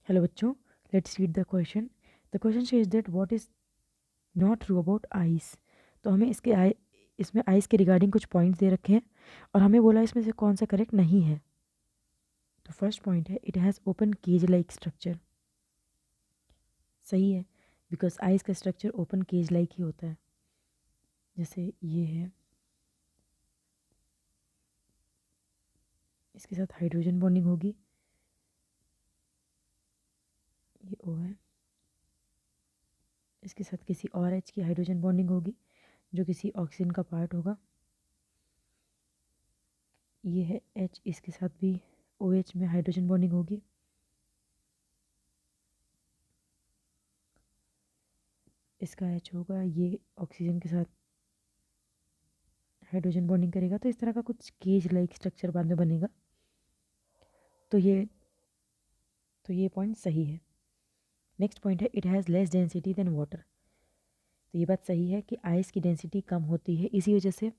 Hello बच्चों, let's read the question. The question says that what is not true about ice. तो हमें इसमें ice के regarding कुछ पॉइंट्स दे रखे हैं और हमें बोला इसमें से कौन सा करेक्ट नहीं है. तो फर्स्ट पॉइंट है it has open cage like structure. सही है, बिकॉज आइस का स्ट्रक्चर ओपन केज लाइक ही होता है. जैसे ये है, इसके साथ हाइड्रोजन बॉन्डिंग होगी. ये ओ है, इसके साथ किसी और एच की हाइड्रोजन बॉन्डिंग होगी जो किसी ऑक्सीजन का पार्ट होगा. ये है एच, इसके साथ भी ओ एच में हाइड्रोजन बॉन्डिंग होगी. इसका एच होगा, ये ऑक्सीजन के साथ हाइड्रोजन बॉन्डिंग करेगा. तो इस तरह का कुछ केज लाइक स्ट्रक्चर बाद में बनेगा. तो ये पॉइंट सही है. नेक्स्ट पॉइंट है it has less density than water. तो ये बात सही है कि आइस की डेंसिटी कम होती है, इसी वजह से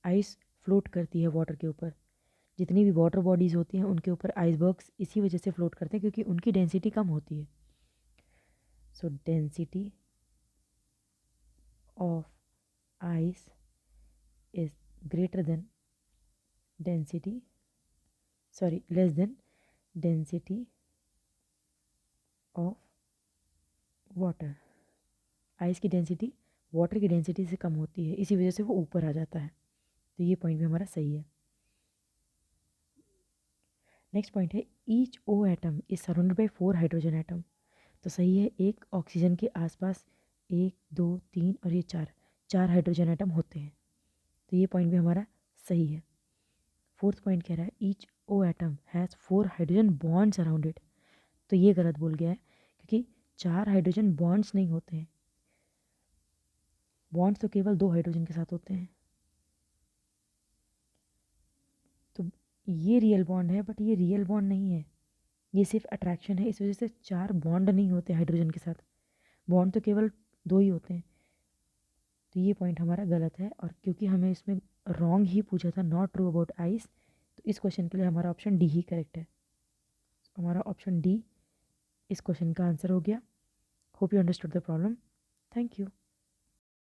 आइस फ्लोट करती है वाटर के ऊपर. जितनी भी वाटर बॉडीज़ होती हैं उनके ऊपर आइसबर्ग्स इसी वजह से फ्लोट करते हैं क्योंकि उनकी डेंसिटी कम होती है. सो density of ice is greater than density, sorry, less than density of water. Ice की डेंसिटी वाटर की डेंसिटी से कम होती है, इसी वजह से वो ऊपर आ जाता है. तो ये पॉइंट भी हमारा सही है. नेक्स्ट पॉइंट है each O atom is surrounded by 4 hydrogen atom. तो सही है, एक ऑक्सीजन के आसपास 1 2 3 और ये 4 हाइड्रोजन एटम होते हैं. तो ये पॉइंट भी हमारा सही है. फोर्थ पॉइंट कह रहा है each O atom has 4 hydrogen bonds around it. तो ये गलत बोल गया है क्योंकि 4 हाइड्रोजन बॉन्ड्स नहीं होते हैं. बॉन्ड्स तो केवल 2 हाइड्रोजन के साथ होते हैं. तो ये रियल बॉन्ड है, बट ये रियल बॉन्ड नहीं है, ये सिर्फ अट्रैक्शन है. इस वजह से 4 बॉन्ड नहीं होते हाइड्रोजन के साथ. बॉन्ड तो केवल 2 ही होते हैं. तो ये पॉइंट हमारा गलत है. और क्योंकि हमें इसमें रॉन्ग ही पूछा था, नॉट ट्रू अबाउट आइस, तो इस क्वेश्चन के लिए हमारा ऑप्शन डी ही करेक्ट है. हमारा ऑप्शन डी इस क्वेश्चन का आंसर हो गया. Hope you understood the problem. Thank you.